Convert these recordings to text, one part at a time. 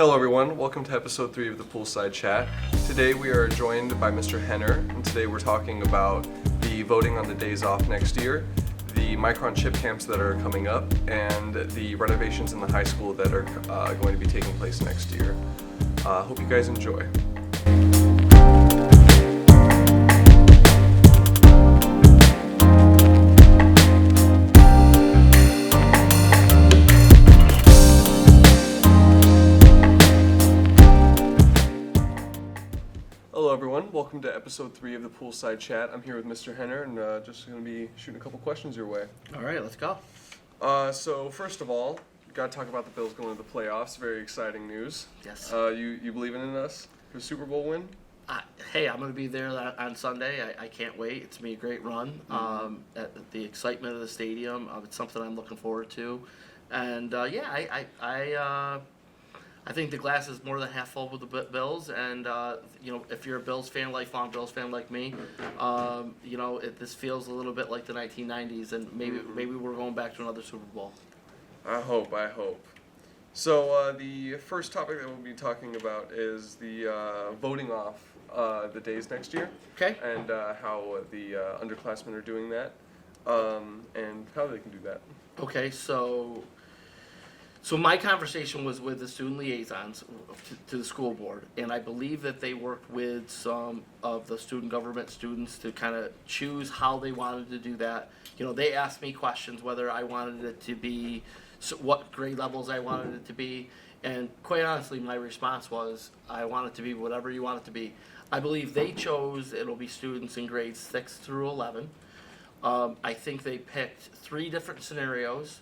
Hello everyone, welcome to episode 3 of the Poolside Chat. Today we are joined by Mr. Henner, and today we're talking about the voting on the days off next year, the Micron chip camps that are coming up, and the renovations in the high school that are going to be taking place next year. Hope you guys enjoy. Hello everyone, welcome to episode 3 of the Poolside Chat. I'm here with Mr. Henner and just going to be shooting a couple questions your way. All right, let's go. So first of all, got to talk about the Bills going to the playoffs. Very exciting news. Yes. You believing in us for a Super Bowl win? Hey, I'm going to be there on Sunday. I can't wait. It's going to be a great run. The excitement of the stadium, it's something I'm looking forward to. And I think the glass is more than half full with the Bills, and if you're a Bills fan, lifelong Bills fan like me, this feels a little bit like the 1990s, and maybe we're going back to another Super Bowl. I hope. So the first topic that we'll be talking about is the voting off the days next year. Okay. And how the underclassmen are doing that, and how they can do that. Okay, so my conversation was with the student liaisons to the school board, and I believe that they worked with some of the student government students to kind of choose how they wanted to do that. They asked me questions whether I wanted it to be, what grade levels I wanted it to be, and quite honestly, my response was, I want it to be whatever you want it to be. I believe they chose it'll be students in grades 6 through 11. I think they picked 3 different scenarios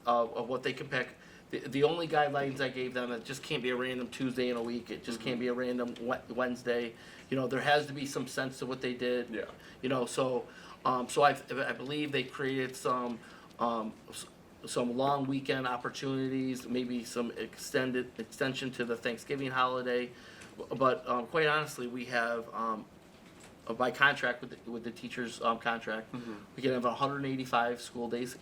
of what they can pick. The only guidelines I gave them, it just can't be a random Tuesday in a week. It just can't be a random Wednesday. There has to be some sense to what they did. Yeah. So I believe they created some long weekend opportunities, maybe some extension to the Thanksgiving holiday. But quite honestly, we have by contract with the teachers' contract, we can have 185 school days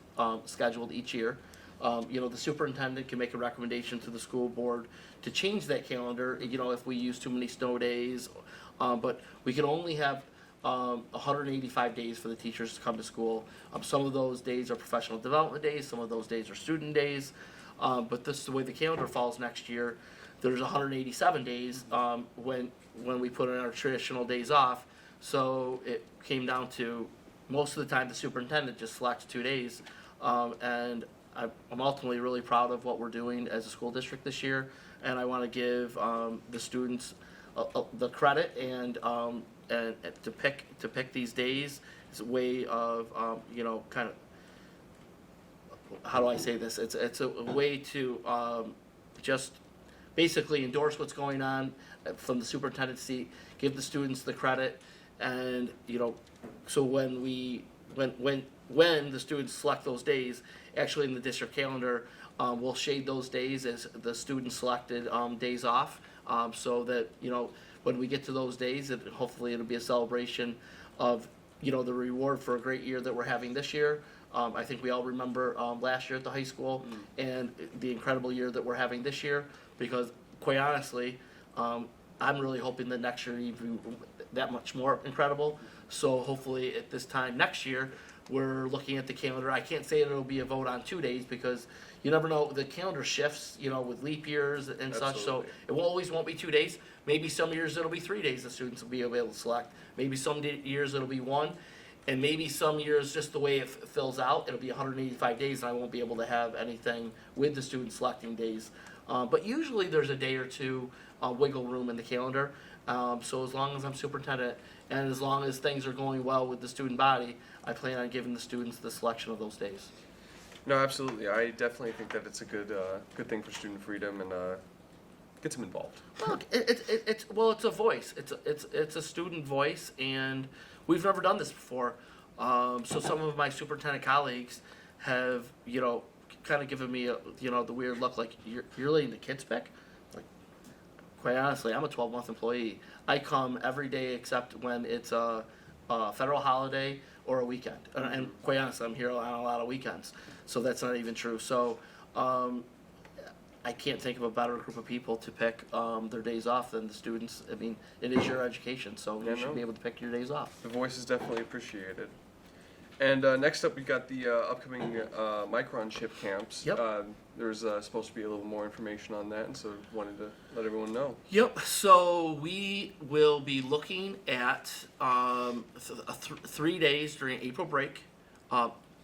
scheduled each year. The superintendent can make a recommendation to the school board to change that calendar, if we use too many snow days. But we can only have 185 days for the teachers to come to school. Some of those days are professional development days, some of those days are student days. But this is the way the calendar falls next year. There's 187 days when we put in our traditional days off. So it came down to, most of the time, the superintendent just selects 2 days. And I'm ultimately really proud of what we're doing as a school district this year. And I want to give the students the credit and to pick these days is a way of, kind of, how do I say this? It's a way to just basically endorse what's going on from the superintendent's seat, give the students the credit. And so when the students select those days, actually in the district calendar, we'll shade those days as the student selected days off, so that when we get to those days, hopefully it'll be a celebration of the reward for a great year that we're having this year. I think we all remember last year at the high school and the incredible year that we're having this year, because quite honestly, I'm really hoping that next year even that much more incredible. So hopefully at this time next year, we're looking at the calendar. I can't say that it'll be a vote on 2 days, because you never know. The calendar shifts, with leap years and such. So it won't be 2 days. Maybe some years it'll be 3 days the students will be able to select. Maybe some years it'll be 1. And maybe some years, just the way it fills out, it'll be 185 days, and I won't be able to have anything with the students selecting days. But usually there's a day or two wiggle room in the calendar. So as long as I'm superintendent and as long as things are going well with the student body, I plan on giving the students the selection of those days. No, absolutely. I definitely think that it's a good thing for student freedom and gets them involved. Well, it's a voice. It's a student voice, and we've never done this before. So some of my superintendent colleagues have kind of given me the weird look, like you're letting the kids pick. Like, quite honestly, I'm a 12-month employee. I come every day except when it's a federal holiday or a weekend. And quite honestly, I'm here on a lot of weekends, so that's not even true. So I can't think of a better group of people to pick their days off than the students. I mean, it is your education, so Yeah, you should no. be able to pick your days off. The voice is definitely appreciated. And next up, we got the upcoming Micron chip camps. Yep. There's supposed to be a little more information on that, and so wanted to let everyone know. Yep. So we will be looking at 3 days during April break.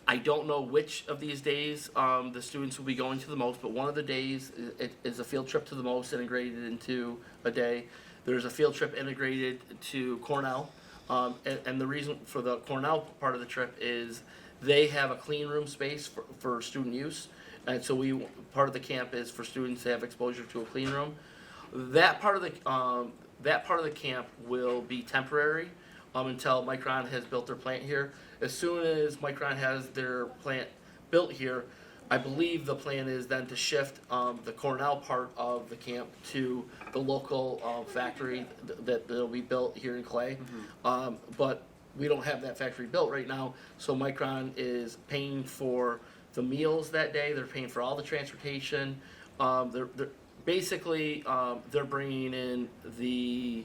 I don't know which of these days the students will be going to the most, but one of the days is a field trip to the most integrated into a day. There's a field trip integrated to Cornell. And the reason for the Cornell part of the trip is they have a clean room space for student use. And so part of the camp is for students to have exposure to a clean room. That part of the camp will be temporary until Micron has built their plant here. As soon as Micron has their plant built here, I believe the plan is then to shift the Cornell part of the camp to the local factory that'll be built here in Clay. But we don't have that factory built right now, so Micron is paying for the meals that day. They're paying for all the transportation. They're basically they're bringing in the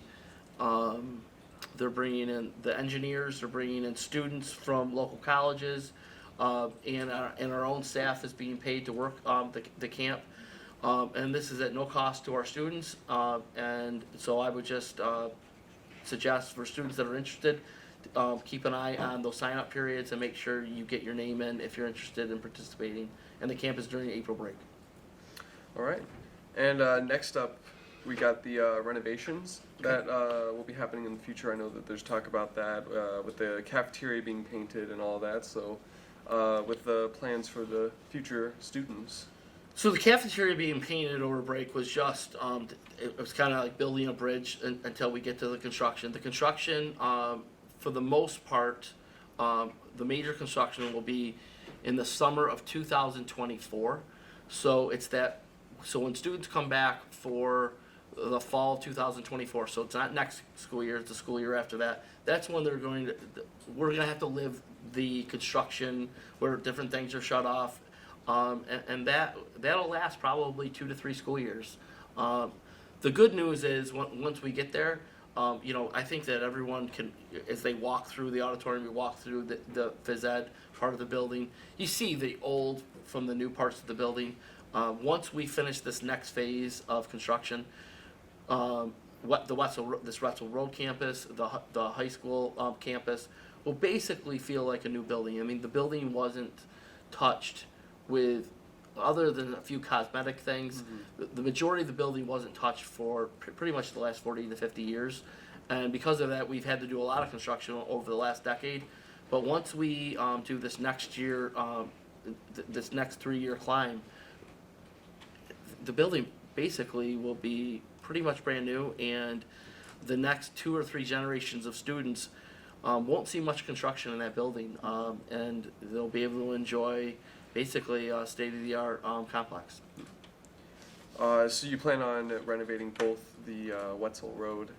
engineers. They're bringing in students from local colleges. And our own staff is being paid to work the camp, and this is at no cost to our students. And so I would just suggest for students that are interested, keep an eye on those sign-up periods and make sure you get your name in if you're interested in participating. And the camp is during April break. All right. And next up, we got the renovations that will be happening in the future. I know that there's talk about that with the cafeteria being painted and all that. So. With the plans for the future students. So the cafeteria being painted over break was just, it was kind of like building a bridge until we get to the construction. The construction, for the most part, the major construction will be in the summer of 2024. So so when students come back for the fall of 2024, so it's not next school year, it's the school year after that, that's when we're going to have to live the construction where different things are shut off, and that'll last probably 2 to 3 school years. The good news is once we get there, I think that everyone can, as they walk through the auditorium, we walk through the phys ed part of the building, you see the old from the new parts of the building. Once we finish this next phase of construction, this Wetzel Road campus, the high school campus, will basically feel like a new building. I mean, the building wasn't touched with, other than a few cosmetic things, the majority of the building wasn't touched for pretty much the last 40 to 50 years. And because of that, we've had to do a lot of construction over the last decade. But once we do this next year, this next 3-year climb, the building basically will be pretty much brand new, and the next 2 or 3 generations of students won't see much construction in that building, and they'll be able to enjoy basically a state-of-the-art complex. So you plan on renovating both the Wetzel Road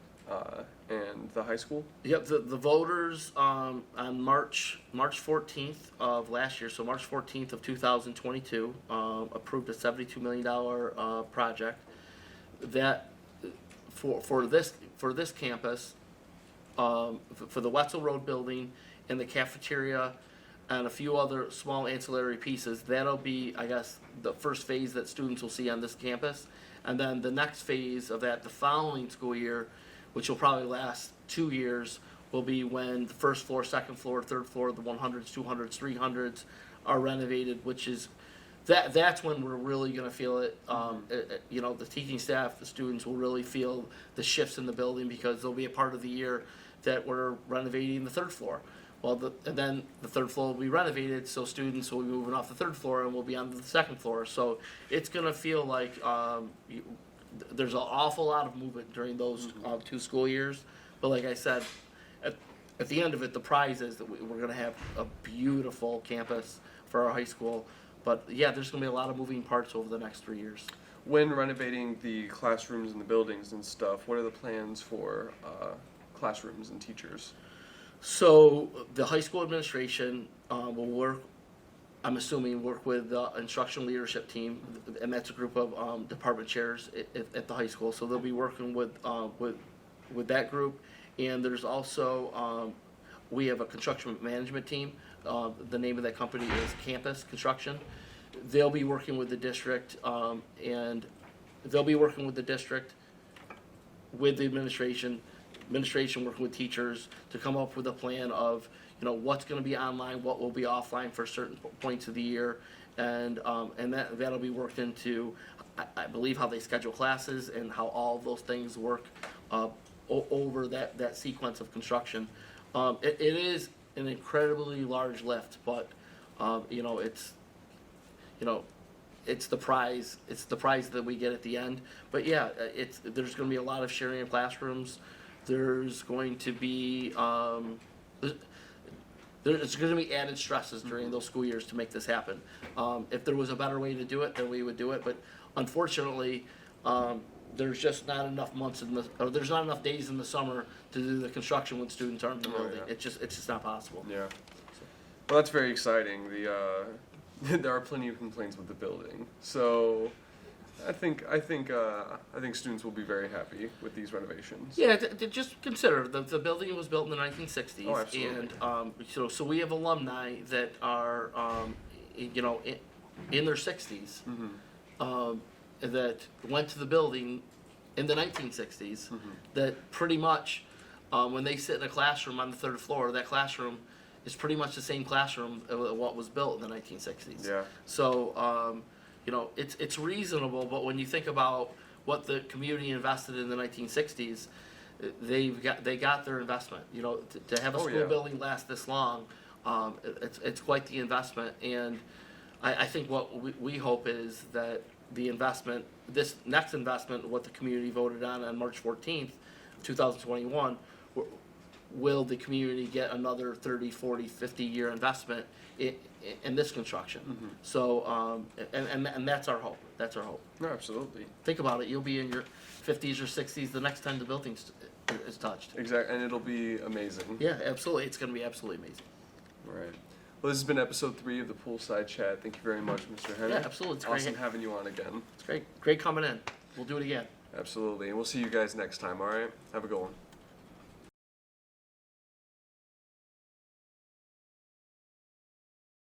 and the high school? Yep, the voters on March 14th of last year, so March 14th of 2022, approved a $72 million project that for this campus, for the Wetzel Road building and the cafeteria and a few other small ancillary pieces. That'll be, I guess, the first phase that students will see on this campus. And then the next phase of that, the following school year, which will probably last 2 years, will be when the first floor, second floor, third floor, the 100s, 200s, 300s are renovated, which is, that's when we're really going to feel it. The teaching staff, the students will really feel the shifts in the building, because there'll be a part of the year that we're renovating the third floor. Well, and then the third floor will be renovated, so students will be moving off the third floor and will be on the second floor. So it's going to feel like there's an awful lot of movement during those 2 school years. But like I said, at the end of it, the prize is that we're going to have a beautiful campus for our high school. But yeah, there's going to be a lot of moving parts over the next 3 years. When renovating the classrooms and the buildings and stuff, what are the plans for classrooms and teachers? So the high school administration will work I'm assuming work with the instructional leadership team, and that's a group of department chairs at the high school. So they'll be working with that group. And there's also we have a construction management team. The name of that company is Campus Construction. They'll be working with the district, and they'll be working with the district, with the administration working with teachers to come up with a plan of, what's going to be online, what will be offline for certain points of the year, and that'll be worked into, I believe, how they schedule classes and how all of those things work over that sequence of construction. It is an incredibly large lift, but it's the prize. It's the prize that we get at the end. But yeah, there's going to be a lot of sharing of classrooms. There's going to be there's going to be added stresses during those school years to make this happen. If there was a better way to do it, then we would do it. But unfortunately, there's just not enough there's not enough days in the summer to do the construction when students aren't in the building. Yeah. It's just not possible. Yeah. Well, that's very exciting. There are plenty of complaints with the building, so I think students will be very happy with these renovations. Yeah, just consider the building was built in the 1960s, Oh, absolutely. and so we have alumni that are in their 60s that went to the building in the 1960s. That pretty much when they sit in a classroom on the third floor, that classroom is pretty much the same classroom of what was built in the 1960s. Yeah. So it's reasonable, but when you think about what the community invested in the 1960s, they got their investment. To have a school building last this long, it's quite the investment. And I think what we hope is that the investment, this next investment, what the community voted on March 14th, 2021, will the community get another 30, 40, 50-year investment in this construction? So, and that's our hope. That's our hope. No, absolutely. Think about it. You'll be in your 50s or 60s the next time the building is touched. Exactly, and it'll be amazing. Yeah, absolutely. It's going to be absolutely amazing. All right. Well, this has been episode 3 of the Poolside Chat. Thank you very much, Mr. Henry. Yeah, absolutely. It's awesome great. having you on again. It's great. Great coming in. We'll do it again. Absolutely, and we'll see you guys next time. All right. Have a good one.